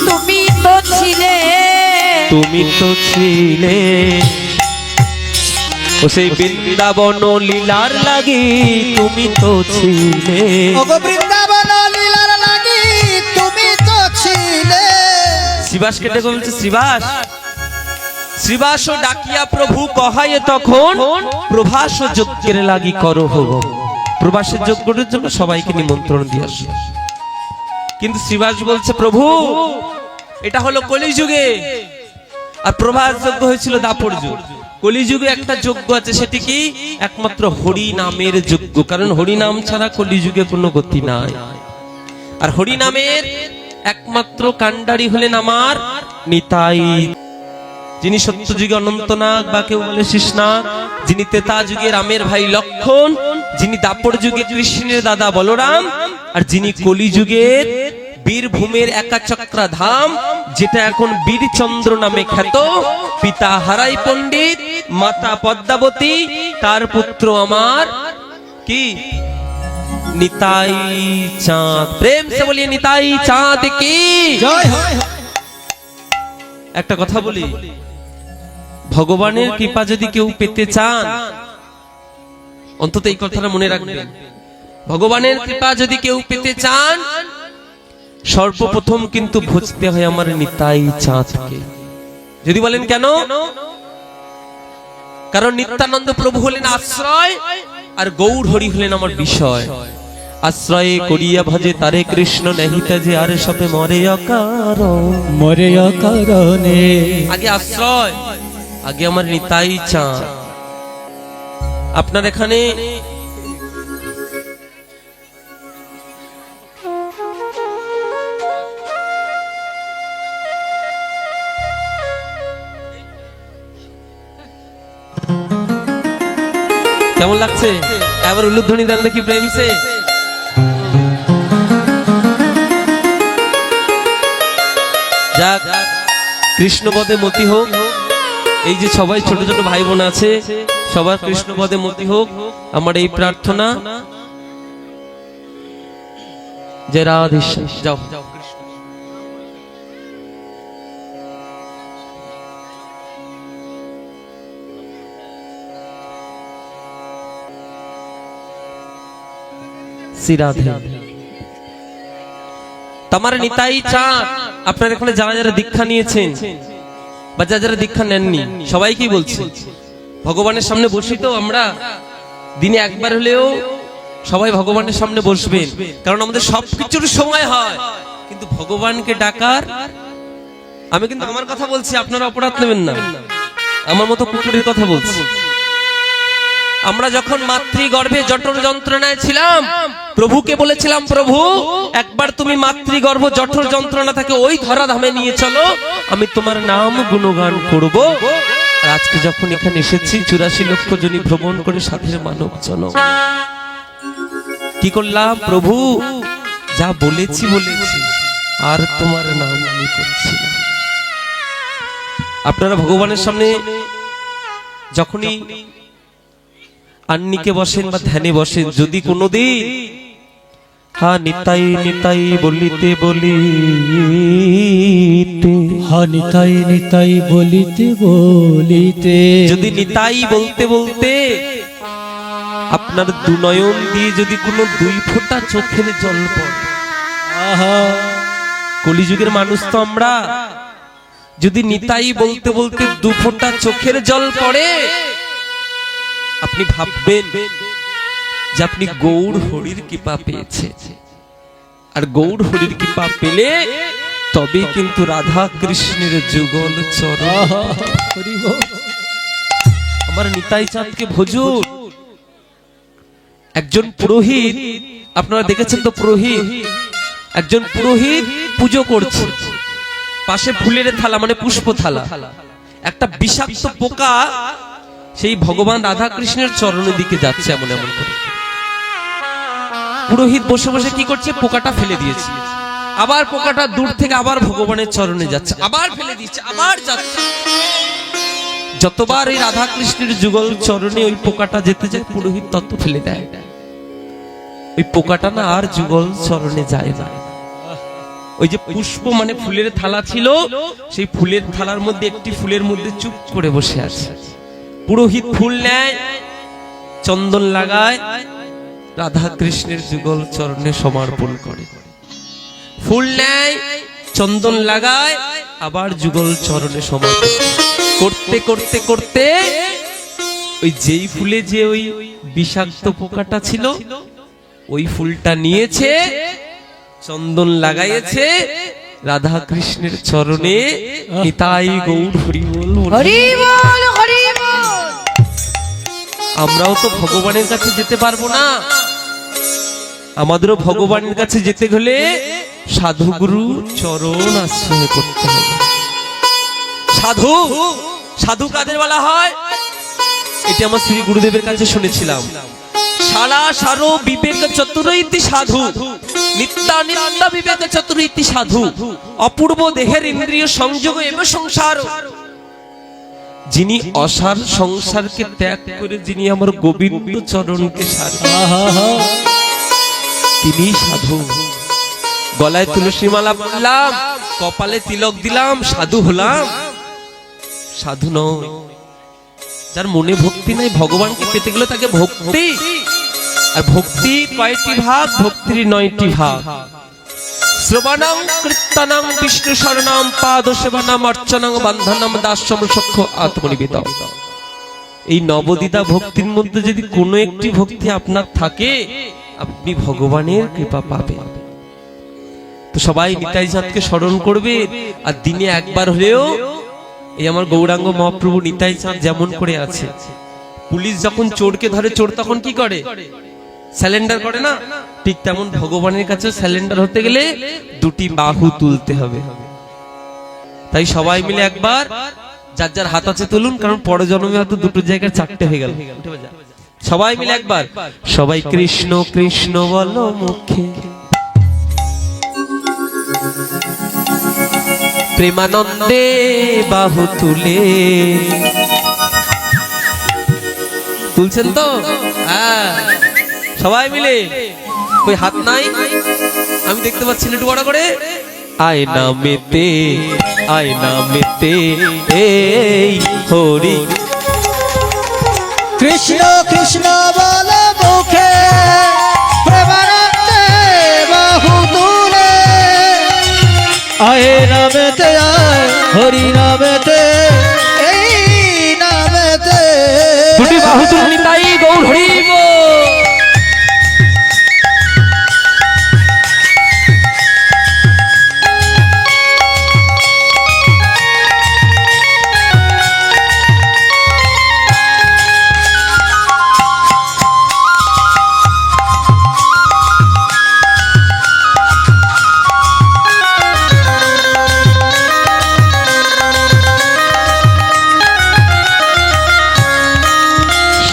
তুমি তো ছিলে, তুমি তো ছিলে ও সেই বৃন্দাবন লীলার লাগি, তুমি তো ছিলে। ওগো বৃন্দাবন লীলার লাগি তুমি তো ছিলে। শ্রীবাসকে ডেকে বলছে শ্রীবাস, শ্রীবাস ডাকিয়া প্রভু কহায়ে তখন প্রভাস যজ্ঞের লাগি করো হোগ। প্রভাসের যজ্ঞের জন্য সবাইকে নিমন্ত্রণ দিয়ে আসে। কিন্তু শ্রীবাস বলছে প্রভু এটা হলো কলিযুগে, আর প্রভাস যজ্ঞ হয়েছিল দাপর যুগ। কলিযুগে একটা যজ্ঞ আছে, সেটি কি? একমাত্র হরি নামের যজ্ঞ। কারণ হরি নাম ছাড়া কলিযুগে কোনো গতি নাই। আর হরি নামের একমাত্র কাণ্ডারি হলেন আমার নিতাই, যিনি সত্য যুগে অনন্তনাগ বা কেউ বলে শিশনাগ, যিনি ত্রেতা যুগে রামের ভাই লক্ষণ, যিনি দাপর যুগে কৃষ্ণের দাদা বলরাম, আর যিনি কলিযুগের বীরভূমের একাচক্রা ধাম, যেটা এখন বীরচন্দ্র নামে খ্যাত। পিতা হারাই পণ্ডিত, মাতা পদ্মাবতী, তার পুত্র আমার কি নিতাই চাঁদ। প্রেম সে বলিয়ে নিতাই চাঁদ কি জয় হোক। একটা কথা বলি, ভগবানের কৃপা যদি কেউ পেতে চান, অন্তত এই কথাটা মনে রাখবেন, ভগবানের কৃপা যদি কেউ পেতে চান, সর্বপ্রথম কিন্তু ভজতে হয় আমার নিতাই চাঁদকে। যদি বলেন কেন? কারণ নিত্যানন্দ প্রভু হলেন আশ্রয়, আর গৌর হরি হলেন আমার বিষয়। আশ্রয় করিয়া ভজে তারে কৃষ্ণ নেহিতে যে আর সবে মরে অকারণ। মরে অকারণে। আগে আশ্রয়, আগে আমার নিতাই চাঁদ। আপনার এখানে কেমন লাগছে? এবার উলুধ্বনি দেন দেখি প্রেমসে। যাক, কৃষ্ণপদে মতি হোক। এই যে সবাই ছোট ছোট ভাই বোন আছে, সবার কৃষ্ণপদে মতি হোক, আমার এই প্রার্থনা। যে রাধেশ্যাম, যাও শ্রী রাধে। তোমার নিতাই চাঁদ। আপনার এখানে যারা যারা দীক্ষা নিয়েছেন বা যারা যারা দীক্ষা নেননি, সবাইকেই বলছি, ভগবানের সামনে বসি তো আমরা, দিনে একবার হলেও সবাই ভগবানের সামনে বসবেন। কারণ আমাদের সবকিছুর সময় হয়, কিন্তু ভগবানকে ডাকার। আমি কিন্তু আমার কথা বলছি, আপনারা অপরাধ নেবেন না, আমার মতো কুকুরের কথা বলছি। আমরা যখন মাতৃগর্ভে জঠর যন্ত্রণায় ছিলাম, প্রভুকে বলেছিলাম, প্রভু একবার তুমি মাতৃগর্ভ জঠর যন্ত্রণা থেকে ওই ধরাধামে নিয়ে চলো, আমি তোমার নাম গুণগান করব। আর আজকে যখন এখানে এসেছি 84 লক্ষ জনি ভ্রমণ করে সাথের মানব জন, কি করলাম? প্রভু যা বলেছি বলেছি, আর তোমার নাম আমি করছি না। আপনারা ভগবানের সামনে যখনই আন্নিকে বসেন বা ধ্যানে বসেন, যদি কোনোদিন হা নিতাই নিতাই বলিতে বলিতে, হা নিতাই নিতাই বলিতে বলিতে, যদি নিতাই বলতে বলতে আপনার দুনয়ন দিয়ে যদি কোনো 2 ফোঁটা চোখের জল পড়ে, আহা, কলিযুগের মানুষ তো আমরা, যদি নিতাই বলতে বলতে 2 ফোঁটা চোখের জল পড়ে, আপনি ভাববেন যে আপনি গৌর হরির কৃপা পেয়েছে। আর গৌর হরির কৃপা পেলে তবে কিন্তু রাধা কৃষ্ণের যুগল চরণ। আমার নিতাই চাঁদকে ভজুন। একজন পুরোহিত, আপনারা দেখেছেন তো পুরোহিত, একজন পুরোহিত পুজো করছে, পাশে ফুলের থালা মানে পুষ্প থালা, একটা বিষাক্ত পোকা সেই ভগবান রাধা কৃষ্ণের চরণের দিকে যাচ্ছে এমন এমন করে। পুরোহিত বসে বসে কি করছে? পোকাটা ফেলে দিয়েছে, আবার পোকাটা দূর থেকে আবার ভগবানের চরণে যাচ্ছে, আবার ফেলে দিচ্ছে, আবার যাচ্ছে। যতবার এই রাধা কৃষ্ণের যুগল চরণে ওই পোকাটা যেতে যায়, পুরোহিত তত ফেলে দেয়। ওই পোকাটা না আর যুগল চরণে যায় না। ওই যে পুষ্প মানে ফুলের থালা ছিল, সেই ফুলের থালার মধ্যে একটি ফুলের মধ্যে চুপ করে বসে আছে। পুরোহিত ফুল নেয়, চন্দন লাগায়, রাধা কৃষ্ণের যুগল চরণে সমর্পণ করে। ফুল নেয়, চন্দন লাগায়, আবার যুগল চরণে সমর্পণ করতে করতে করতে ওই যেই ফুলে যে ওই বিষাক্ত পোকাটা ছিল, ওই ফুলটা নিয়েছে, চন্দন লাগাইছে, রাধা কৃষ্ণের চরণে নিতাই গৌর হরি বল হরি বল হরি বল। আমরাও তো ভগবানের কাছে যেতে পারবো না, আমাদেরও ভগবানের কাছে যেতে হলে সাধুগুরু চরণ আশ্রয় করতে হবে। সাধু, সাধু কাদের বলা হয়? এটা আমার শ্রী গুরুদেবের কাছে শুনেছিলাম। সারা সারো বিবেক চতুরৈতি সাধু, নিত্যানিত্য বিবেক চতুরৈতি সাধু, অপূর্ব দেহের ইন্দ্রিয় সংযোগ এবং সংসার। যিনি অসার সংসারকে ত্যাগ করে যিনি আমার গোবিন্দ চরণকে সার, তিনি সাধু। গলায় তুলসী মালা পরলাম, কপালে তিলক দিলাম, সাধু হলাম? সাধু নয়। যার মনে ভক্তি নাই, ভগবানকে পেতে গেলে তাকে ভক্তি। আর ভক্তি কয়টি ভাগ? ভক্তির 9টি ভাগ। শ্রবণং কীর্তনং বিষ্ণু শরণং পাদ সেবনং অর্চনং বন্ধনং দাস্যম সখ্য আত্মনিবেদন। এই নবদিতা ভক্তির মধ্যে যদি কোনো একটি ভক্তি আপনার থাকে, আপনি ভগবানের কৃপা পাবেন। তো সবাই নিতাই চাঁদকে স্মরণ করবে, আর দিনে একবার হলেও এই আমার গৌরাঙ্গ মহাপ্রভু নিতাই চাঁদ যেমন করে আছে, পুলিশ যখন চোরকে ধরে, চোর তখন কি করে? স্যালেন্ডার করে না? ঠিক তেমন ভগবানের কাছে স্যালেন্ডার হতে গেলে দুটি বাহু তুলতে হবে। তাই সবাই মিলে একবার যার যার হাত আছে তুলুন, কারণ পরের জন্মে হয়তো দুটো জায়গায় চারটে হয়ে গেল। সবাই মিলে একবার, সবাই কৃষ্ণ কৃষ্ণ বলো মুখে, প্রেমানন্দে বাহু তুলে। তুলছেন তো? হ্যাঁ, সবাই মিলে। ওই হাত নাই, আমি দেখতে পাচ্ছি একটু বড় করে। আয়না মেতে এই হরি কৃষ্ণ কৃষ্ণ বলো মুখে, প্রেমানন্দে বাহু তুলে। আয় নামেতে আয়, হরি নামেতে, এই নামেতে। দুটি বাহু তুলে নিতাই গৌর হরি বল।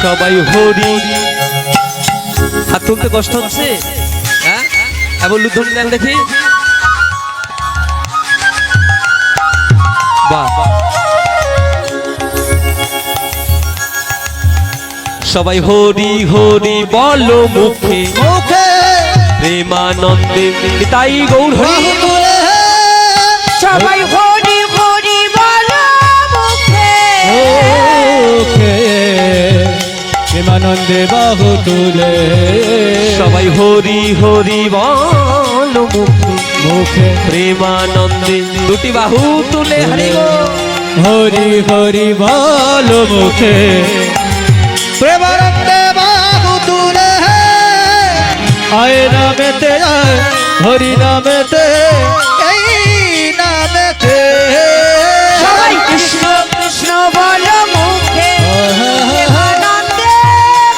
সবাই হরি। হাত তুলতে কষ্ট হচ্ছে? হ্যাঁ, এবার লুধুরি দেন দেখি। বাহ, সবাই হরি হরি বলো মুখে, মুখে প্রেমানন্দে নিতাই গৌর হরি। বাহু তুলে। সবাই হরি হরি বলো মুখে, মুখে প্রেমানন্দে বাহু তুলে। সবাই হরি হরি বলো মুখে, মুখে প্রেমানন্দে দুটি বাহু তুলে হরি গো। হরি হরি বলো মুখে, প্রেমানন্দে বাহু তুলে। আয় নামেতে আয়, হরি নামেতে, এই নামেতে। সবাই কৃষ্ণ কৃষ্ণ বলো মুখে, প্রেমানন্দে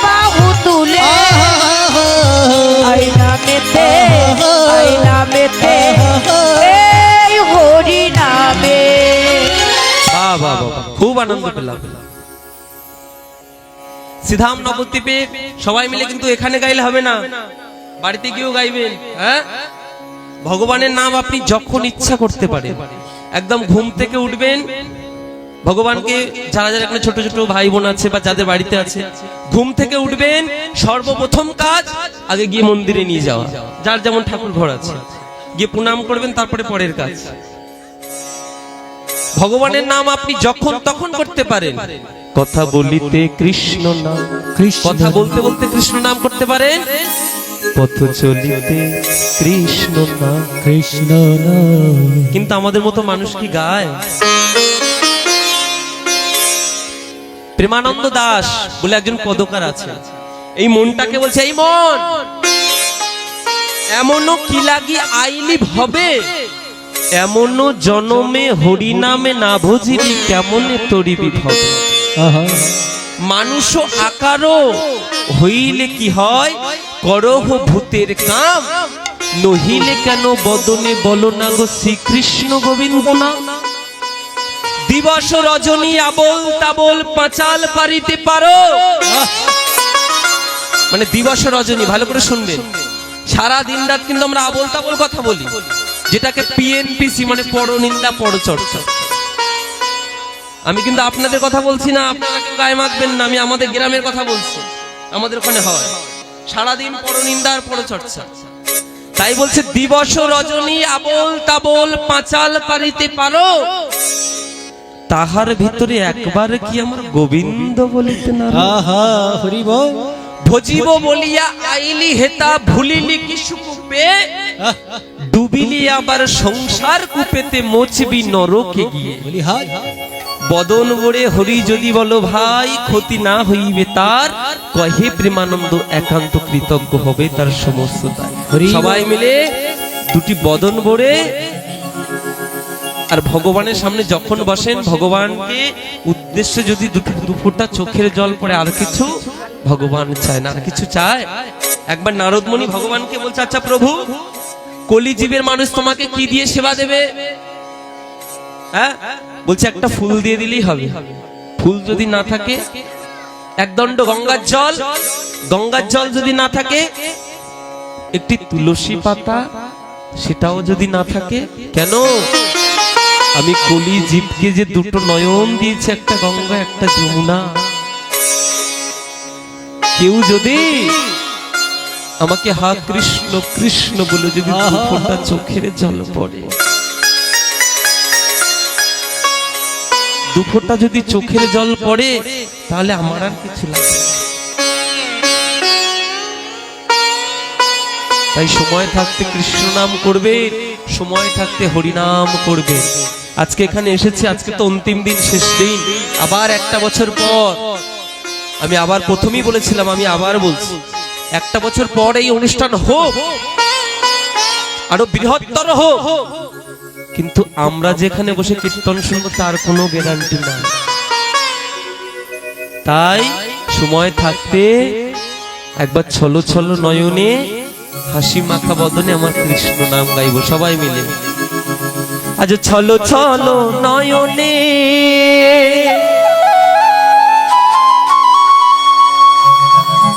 বাহু তুলে। আয়না মেতে এই হরি নামে। বাহ বাহ বাহ, খুব আনন্দ পেলাম। সিধাম নবদ্বীপে সবাই মিলে কিন্তু এখানে গাইলে হবে না, বাড়িতে গিয়েও গাইবেন। হ্যাঁ, ভগবানের নাম আপনি যখন ইচ্ছা করতে পারেন। একদম ঘুম থেকে উঠবেন, ভগবানকে যারা যারা এখানে ছোট ছোট ভাই বোন আছে বা যাদের বাড়িতে আছে, ঘুম থেকে উঠবেন, সর্বপ্রথম কাজ আগে গিয়ে মন্দিরে নিয়ে যাওয়া, যার যেমন ঠাকুর ঘর আছে, গিয়ে প্রণাম করবেন, তারপরে পরের কাজ। ভগবানের নাম আপনি যখন তখন করতে পারেন। কথা বলিতে কৃষ্ণ নাম, কথা বলতে বলতে কৃষ্ণ নাম করতে পারেন। পথ চলিতে কৃষ্ণ নাম, কৃষ্ণ নাম। কিন্তু আমাদের মতো মানুষ কি গায়? প্রেমানন্দ দাস বলে একজন পদকার আছে, এই মনটাকে বলছে, এই মন এমনও কি লাগি আইলি হবে, এমনও জনমে হরি নামে না ভজিলি কেমনে তরিবি ভবে। মানুষ আকারও হইলে কি হয়, করহ ভূতের কাম, নহিলে কেন বদনে বলো না গো শ্রীকৃষ্ণ গোবিন্দ নাম। দিবস রজনী আবল তাবল পাঁচাল পারিতে পারো। মানে দিবস রজনী, ভালো করে শুনবেন, সারা দিন রাত কিন্তু আমরা আবল তাবল কথা বলি, যেটাকে পিএনপিসি মানে পরনিন্দা পরচর্চা। আমি কিন্তু আপনাদের কথা বলছি না, আপনারা কেউ গায়ে মাখবেন না, আমি আমাদের গ্রামের কথা বলছি। আমাদের ওখানে হয় সারাদিন পরনিন্দা আর পরচর্চা। তাই বলছে দিবস রজনী আবল তাবল পাঁচাল পারিতে পারো, তাহার ভিতরে একবার কি আমার গোবিন্দ বলিতে না। আহা হরি বল। ভজিব বলিয়া আইলি হেতা ভুলিলি কি সুকূপে, ডুবিলি আবার সংসার কূপেতে মোচবি নরকে গিয়ে। বলি হায়। বদন ভরে হরি যদি বলো ভাই, ক্ষতি না হইবে তার, কহে প্রেমানন্দ একান্ত কৃতজ্ঞ হবে তার সমস্ত দায়। সবাই মিলে দুটি বদন ভরে আর ভগবানের সামনে যখন বসেন, ভগবানকে উদ্দেশ্যে যদি দু ফোঁটা চোখের জল পড়ে, আর কিছু ভগবান চায় না, আর কিছু চায়। একবার নারদমণি ভগবানকে বলছে, আচ্ছা প্রভু, কলিজীবের মানুষ তোমাকে কি দিয়ে সেবা দেবে? হ্যাঁ, বলছে একটা ফুল দিয়ে দিলেই হবে। ফুল যদি না থাকে, একদণ্ড গঙ্গার জল, গঙ্গার জল যদি না থাকে, একটি তুলসী পাতা, সেটাও যদি না থাকে, কেন? আমি কলি জীবকে যে দুটো নয়ন দিয়েছে, একটা গঙ্গা একটা যমুনা, কেউ যদি আমাকে হা কৃষ্ণ কৃষ্ণ বলে যদি দু ফোঁটা চোখের জল পড়ে, দু ফোঁটা যদি চোখের জল পড়ে, তাহলে আমার আর কিছু লাগে না। তাই সময় থাকতে কৃষ্ণ নাম করবে, সময় থাকতে হরিনাম করবে। আজকে এখানে এসেছি, আজকে তো অন্তিম দিন, শেষ দিন। আবার একটা বছর পর, আমি আবার প্রথমেই বলেছিলাম, আমি আবার বলছি, একটা বছর পর এই অনুষ্ঠান হোক, আরো বৃহত্তর হোক, কিন্তু আমরা যেখানে বসে কীর্তন শুনবো তার কোনো গ্যারান্টি নাই। তাই সময় থাকতে একবার ছলো ছলো নয়নে, হাসি মাখা বদনে আমার কৃষ্ণ নাম গাইব সবাই মিলে। আজ ছলো ছলো নয়নে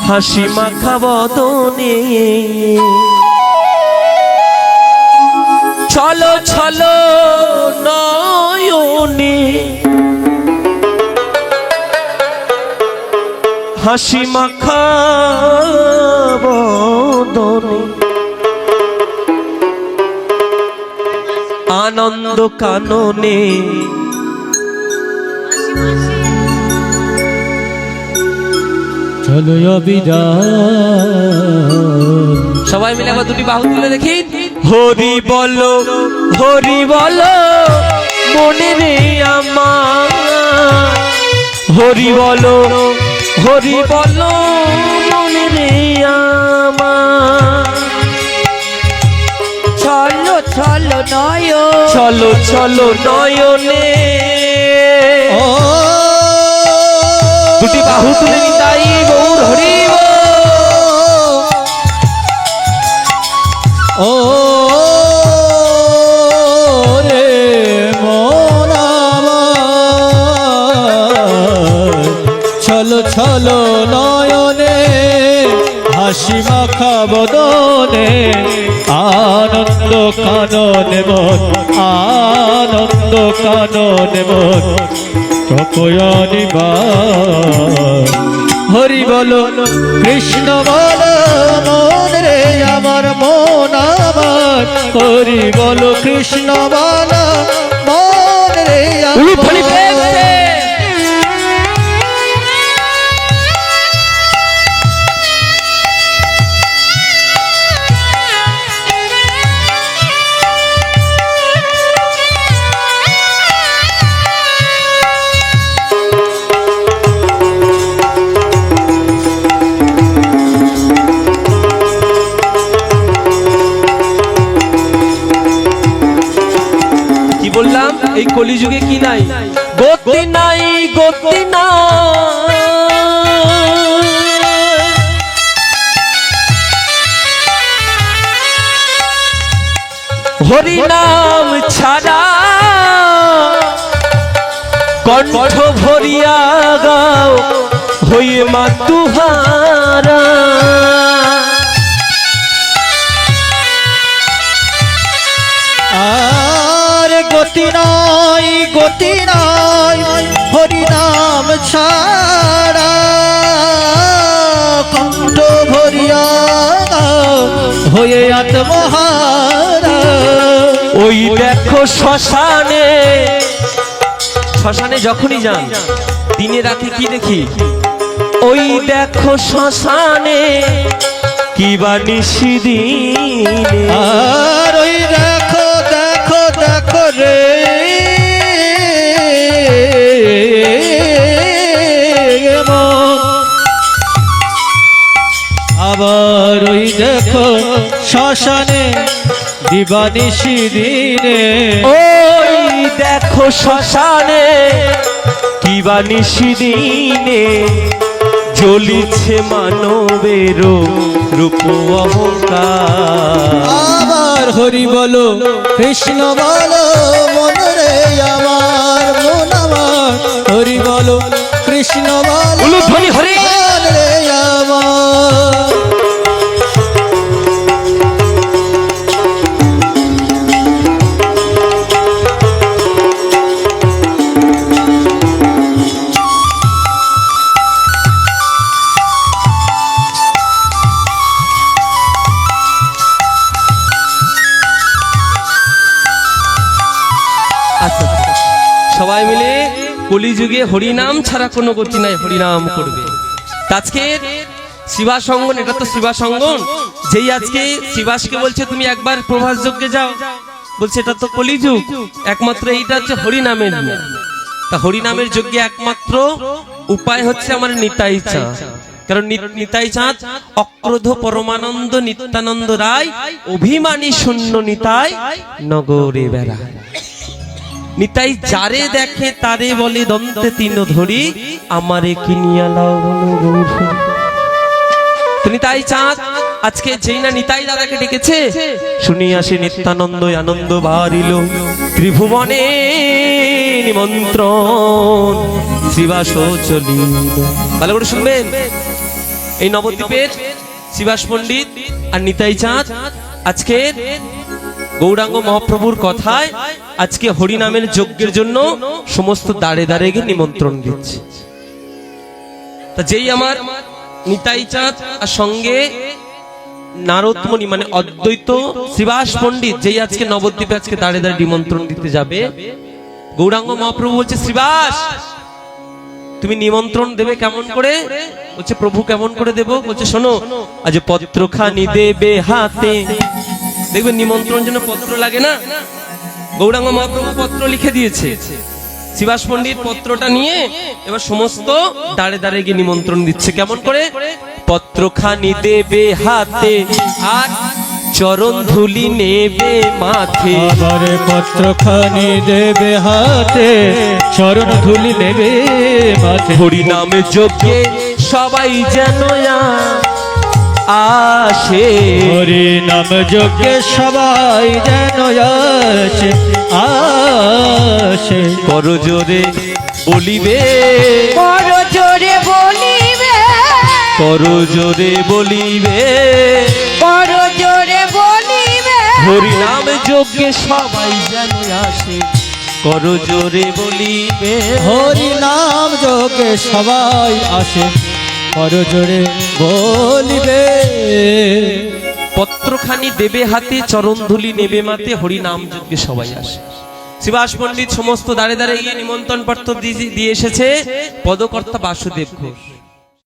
হাসি মাখা বদনে, ছলো ছলো নয়নে হাসি মাখা বদনে, আনন্দ কাননে চলো অবিরাম। সবাই মিলে আবার দুটি বাহু তুলে দেখি। হরি বলো মনে রে আমার, হরি বলো মনে রে আমার, চলো চলো নয়ন, চলো চলো নয়নে। দুটি বাহু তুলে নিতাই গৌর হরি ও রে মন আমার, চলো চলো নয়নে হাসি মাখা বদনে, আনন্দ কাননে মন, আনন্দ কাননে মন, প্রপয়ানিবার। হরি বলো কৃষ্ণ বলো মন রে আমার মন আমার, হরি বলো কৃষ্ণ বলো মন রে আমার। বললাম, এই কলিযুগে কি নাই? গতি নাই, গতি নাই, হরি নাম ছাড়া কণ্ঠ ভরিয়া গাও হইয়ে মা তুহারা। গতি নাই হরি নাম ছাড়া, কণ্ঠ ভরিয়া হয়ে আত্মহারা। ওই দেখো শ্মশানে, শ্মশানে যখনই যান দিনে রাতে কি দেখি? ওই দেখো শ্মশানে কি বা নিশিদিনে, আর ওই দেখো দেখো দেখো রে আবার ওই দেখো শ্মশানে দিবানিশি দিনে ওই দেখো শ্মশানে কিবা নিশিদিনে জ্বলিছে মানবের রূপ অহংকার। আবার হরি বলো কৃষ্ণ বলো মন রে আমার মন আমার হরি বলো কৃষ্ণ বলো উলুধ্বনি হরি মন রে আমার। আচ্ছা, সবাই মিলে কলিযুগে হরিনাম ছাড়া কোনো গতি নাই, হরিনাম করবে। আজকে শিবাসঙ্গন, এটা তো শিবাসঙ্গন, যেই আজকে শিবাসকে বলছে তুমি একবার প্রভাস যজ্ঞে যাও, বলছে এটা তো কলিযুগ, একমাত্র এইটা হচ্ছে হরিনামের যুগ। তা হরিনামের যজ্ঞে একমাত্র উপায় হচ্ছে আমার নিতাই চাঁদ, কারণ নিতাই চাঁদ অক্রোধ পরমানন্দ নিত্যানন্দ রায় অভিমানী শূন্য নিতাই নগরে বেড়ায়। নিতাই যারে দেখে তারে বলে দন্তে তিন ধরি আমারে কিনিয়া লাও বলো গৌর। তো নিতাই চাঁদ আজকে যেই না নিতাই দাদাকে ডেকেছে, শুনিয়া সে নিত্যানন্দ আনন্দ বাড়িল, ত্রিভুবনে নিমন্ত্রণ শিবাস চলিল। ভালো করে শুনবেন, এই নবদ্বীপের শিবাস পণ্ডিত আর নিতাই চাঁদ আজকে গৌরাঙ্গ মহাপ্রভুর কথায় আজকে হরিনামের যজ্ঞের জন্য সমস্ত দাঁড়ে দাঁড়ে গিয়ে নিমন্ত্রণ দিচ্ছে। তা যেই আমার নিতাই চাঁদ আর সঙ্গে নারদমণি মানে অদ্বৈত শিবাস পণ্ডিত যেই আজকে নবদ্বীপে আজকে দাঁড়ে দাঁড়ে নিমন্ত্রণ দিতে যাবে, গৌরাঙ্গ মহাপ্রভু বলছে শিবাস তুমি নিমন্ত্রণ দেবে কেমন করে? বলছে প্রভু কেমন করে দেব? বলছে শোনো, আজ পত্রখানি দেবে হাতে। দেখবেন নিমন্ত্রণ জন্য পত্র লাগে না, গৌরাঙ্গ মহাপ্রভু পত্র লিখে দিয়েছে, শিবাস পণ্ডিত পত্রটা নিয়ে এবার সমস্ত দাঁড়ে দাঁড়ে গিয়ে নিমন্ত্রণ দিচ্ছে। কেমন করে? পত্রখানি দেবে হাতে আর চরণ ধুলি নেবে মাথে। আবার পত্রখানি দেবে হাতে চরণ ধুলি নেবে মাথে। হরিনামে যজ্ঞে সবাই যেন আসে, হরি নাম যজ্ঞে সবাই যেন আসে আসে। করজোরে বলিবে বড় জোরে বলিবে, করজোরে বলিবে, বড় জোরে বলিবে, হরিনাম যজ্ঞে সবাই যেন আসে, করজোরে বলিবে। হরি নাম যজ্ঞে সবাই আসে করজোরে বলিবে। পত্রখানি দেবে হাতে চরণ ধুলি নেবে মাতে, হরিনাম যজ্ঞে সবাই আসে। শিবাস পণ্ডিত সমস্ত দাঁড়ে দাঁড়ে গিয়ে নিমন্ত্রণ পত্র দিয়ে এসেছে পদকর্তা বাসুদেব ঘোষ।